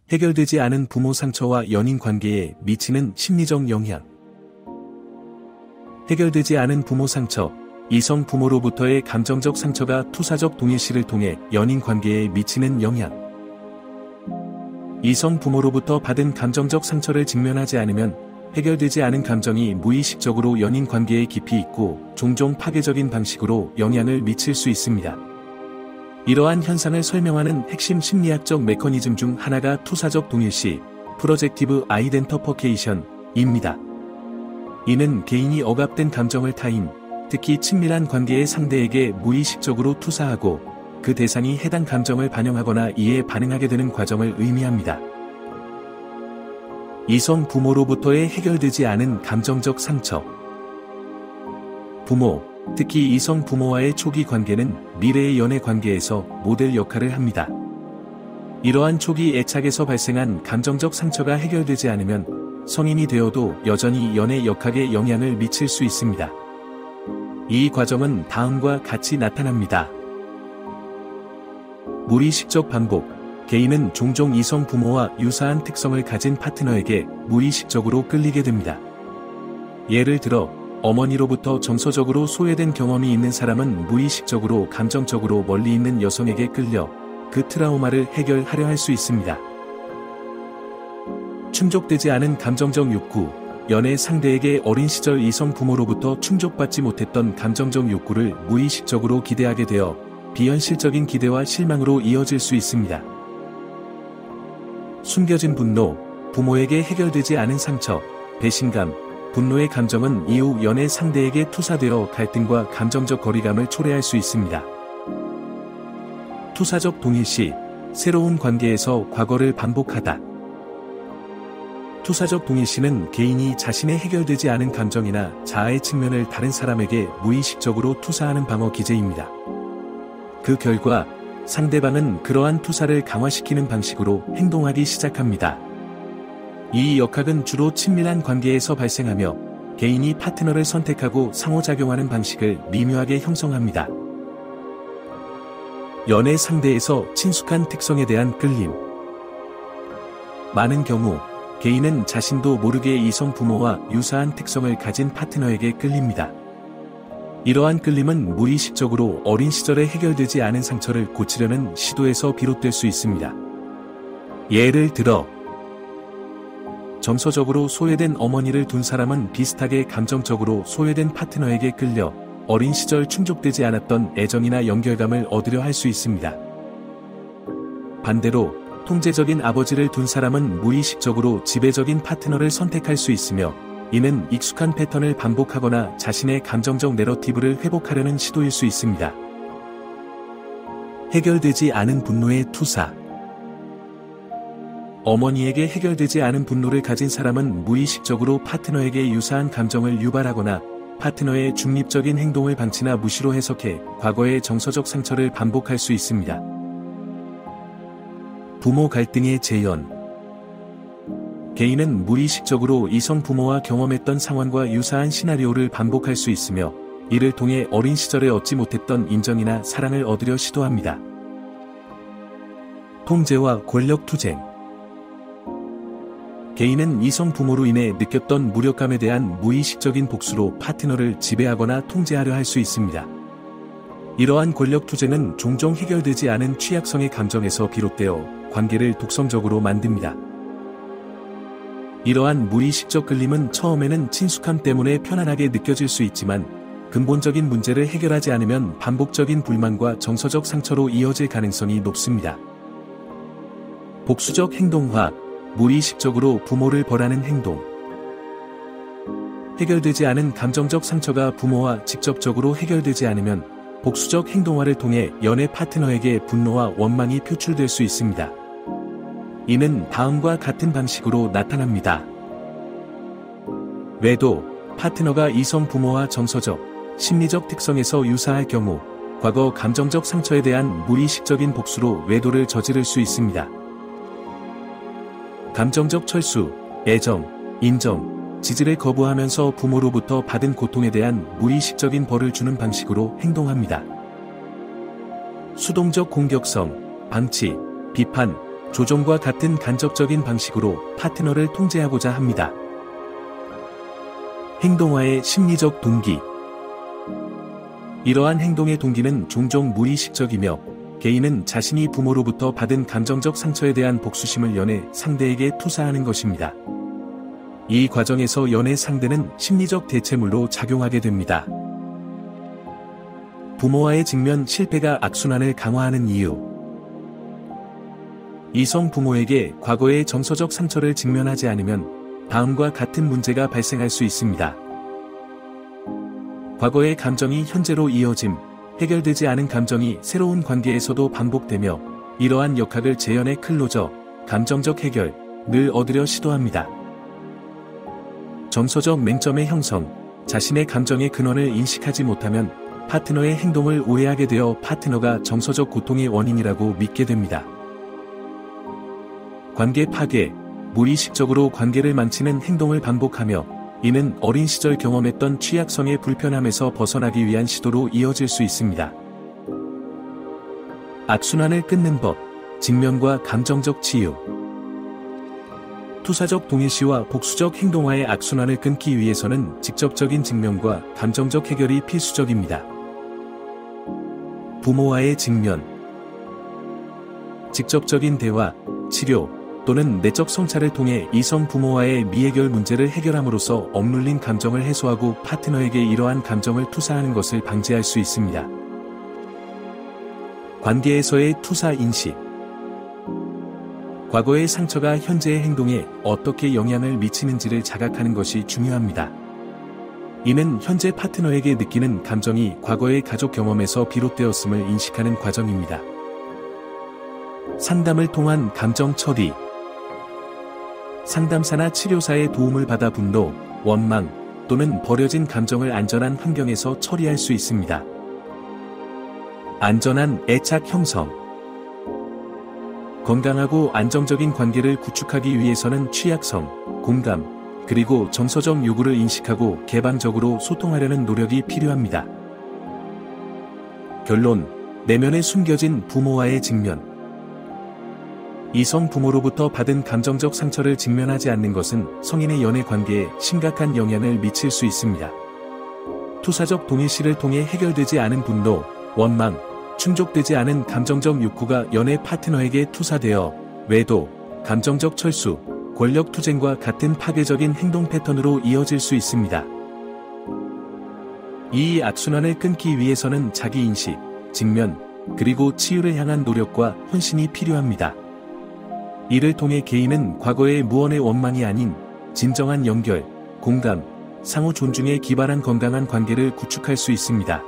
해결되지 않은 부모 상처와 연인 관계에 미치는 심리적 영향. 해결되지 않은 부모 상처, 이성 부모로부터의 감정적 상처가 투사적 동일시를 통해 연인 관계에 미치는 영향. 이성 부모로부터 받은 감정적 상처를 직면하지 않으면 해결되지 않은 감정이 무의식적으로 연인 관계에 깊이 있고 종종 파괴적인 방식으로 영향을 미칠 수 있습니다. 이러한 현상을 설명하는 핵심 심리학적 메커니즘 중 하나가 투사적 동일시, 프로젝티브 아이덴터퍼케이션입니다. 이는 개인이 억압된 감정을 타인, 특히 친밀한 관계의 상대에게 무의식적으로 투사하고 그 대상이 해당 감정을 반영하거나 이에 반응하게 되는 과정을 의미합니다. 이성 부모로부터의 해결되지 않은 감정적 상처. 부모, 특히 이성 부모와의 초기 관계는 미래의 연애 관계에서 모델 역할을 합니다. 이러한 초기 애착에서 발생한 감정적 상처가 해결되지 않으면 성인이 되어도 여전히 연애 역학에 영향을 미칠 수 있습니다. 이 과정은 다음과 같이 나타납니다. 무의식적 반복. 개인은 종종 이성 부모와 유사한 특성을 가진 파트너에게 무의식적으로 끌리게 됩니다. 예를 들어, 어머니로부터 정서적으로 소외된 경험이 있는 사람은 무의식적으로 감정적으로 멀리 있는 여성에게 끌려 그 트라우마를 해결하려 할 수 있습니다. 충족되지 않은 감정적 욕구. 연애 상대에게 어린 시절 이성 부모로부터 충족받지 못했던 감정적 욕구를 무의식적으로 기대하게 되어 비현실적인 기대와 실망으로 이어질 수 있습니다. 숨겨진 분노. 부모에게 해결되지 않은 상처, 배신감, 분노의 감정은 이후 연애 상대에게 투사되어 갈등과 감정적 거리감을 초래할 수 있습니다. 투사적 동일시. 새로운 관계에서 과거를 반복하다. 투사적 동일시는 개인이 자신의 해결되지 않은 감정이나 자아의 측면을 다른 사람에게 무의식적으로 투사하는 방어 기제입니다. 그 결과 상대방은 그러한 투사를 강화시키는 방식으로 행동하기 시작합니다. 이 역학은 주로 친밀한 관계에서 발생하며 개인이 파트너를 선택하고 상호작용하는 방식을 미묘하게 형성합니다. 연애 상대에서 친숙한 특성에 대한 끌림. 많은 경우 개인은 자신도 모르게 이성 부모와 유사한 특성을 가진 파트너에게 끌립니다. 이러한 끌림은 무의식적으로 어린 시절에 해결되지 않은 상처를 고치려는 시도에서 비롯될 수 있습니다. 예를 들어, 정서적으로 소외된 어머니를 둔 사람은 비슷하게 감정적으로 소외된 파트너에게 끌려 어린 시절 충족되지 않았던 애정이나 연결감을 얻으려 할 수 있습니다. 반대로 통제적인 아버지를 둔 사람은 무의식적으로 지배적인 파트너를 선택할 수 있으며 이는 익숙한 패턴을 반복하거나 자신의 감정적 내러티브를 회복하려는 시도일 수 있습니다. 해결되지 않은 분노의 투사. 어머니에게 해결되지 않은 분노를 가진 사람은 무의식적으로 파트너에게 유사한 감정을 유발하거나 파트너의 중립적인 행동을 방치나 무시로 해석해 과거의 정서적 상처를 반복할 수 있습니다. 부모 갈등의 재현. 개인은 무의식적으로 이성 부모와 경험했던 상황과 유사한 시나리오를 반복할 수 있으며 이를 통해 어린 시절에 얻지 못했던 인정이나 사랑을 얻으려 시도합니다. 통제와 권력 투쟁. 개인은 이성 부모로 인해 느꼈던 무력감에 대한 무의식적인 복수로 파트너를 지배하거나 통제하려 할 수 있습니다. 이러한 권력 투쟁은 종종 해결되지 않은 취약성의 감정에서 비롯되어 관계를 독성적으로 만듭니다. 이러한 무의식적 끌림은 처음에는 친숙함 때문에 편안하게 느껴질 수 있지만 근본적인 문제를 해결하지 않으면 반복적인 불만과 정서적 상처로 이어질 가능성이 높습니다. 복수적 행동화. 무의식적으로 부모를 벌하는 행동. 해결되지 않은 감정적 상처가 부모와 직접적으로 해결되지 않으면 복수적 행동화를 통해 연애 파트너에게 분노와 원망이 표출될 수 있습니다. 이는 다음과 같은 방식으로 나타납니다. 외도. 파트너가 이성 부모와 정서적, 심리적 특성에서 유사할 경우 과거 감정적 상처에 대한 무의식적인 복수로 외도를 저지를 수 있습니다. 감정적 철수, 애정, 인정, 지지를 거부하면서 부모로부터 받은 고통에 대한 무의식적인 벌을 주는 방식으로 행동합니다. 수동적 공격성, 방치, 비판, 조종과 같은 간접적인 방식으로 파트너를 통제하고자 합니다. 행동화의 심리적 동기. 이러한 행동의 동기는 종종 무의식적이며 개인은 자신이 부모로부터 받은 감정적 상처에 대한 복수심을 연애 상대에게 투사하는 것입니다. 이 과정에서 연애 상대는 심리적 대체물로 작용하게 됩니다. 부모와의 직면 실패가 악순환을 강화하는 이유. 이성 부모에게 과거의 정서적 상처를 직면하지 않으면 다음과 같은 문제가 발생할 수 있습니다. 과거의 감정이 현재로 이어짐, 해결되지 않은 감정이 새로운 관계에서도 반복되며 이러한 역학을 재현의 클로저, 감정적 해결을 얻으려 시도합니다. 정서적 맹점의 형성, 자신의 감정의 근원을 인식하지 못하면 파트너의 행동을 오해하게 되어 파트너가 정서적 고통의 원인이라고 믿게 됩니다. 관계 파괴, 무의식적으로 관계를 망치는 행동을 반복하며 이는 어린 시절 경험했던 취약성의 불편함에서 벗어나기 위한 시도로 이어질 수 있습니다. 악순환을 끊는 법, 직면과 감정적 치유. 투사적 동일시와 복수적 행동화의 악순환을 끊기 위해서는 직접적인 직면과 감정적 해결이 필수적입니다. 부모와의 직면. 직접적인 대화, 치료 또는 내적 성찰을 통해 이성 부모와의 미해결 문제를 해결함으로써 억눌린 감정을 해소하고 파트너에게 이러한 감정을 투사하는 것을 방지할 수 있습니다. 관계에서의 투사 인식. 과거의 상처가 현재의 행동에 어떻게 영향을 미치는지를 자각하는 것이 중요합니다. 이는 현재 파트너에게 느끼는 감정이 과거의 가족 경험에서 비롯되었음을 인식하는 과정입니다. 상담을 통한 감정 처리. 상담사나 치료사의 도움을 받아 분노, 원망 또는 버려진 감정을 안전한 환경에서 처리할 수 있습니다. 안전한 애착 형성. 건강하고 안정적인 관계를 구축하기 위해서는 취약성, 공감, 그리고 정서적 요구를 인식하고 개방적으로 소통하려는 노력이 필요합니다. 결론, 내면에 숨겨진 부모와의 직면. 이성 부모로부터 받은 감정적 상처를 직면하지 않는 것은 성인의 연애 관계에 심각한 영향을 미칠 수 있습니다. 투사적 동일시를 통해 해결되지 않은 분노, 원망, 충족되지 않은 감정적 욕구가 연애 파트너에게 투사되어 외도, 감정적 철수, 권력 투쟁과 같은 파괴적인 행동 패턴으로 이어질 수 있습니다. 이 악순환을 끊기 위해서는 자기인식, 직면, 그리고 치유를 향한 노력과 헌신이 필요합니다. 이를 통해 개인은 과거의 무언의 원망이 아닌 진정한 연결, 공감, 상호 존중에 기반한 건강한 관계를 구축할 수 있습니다.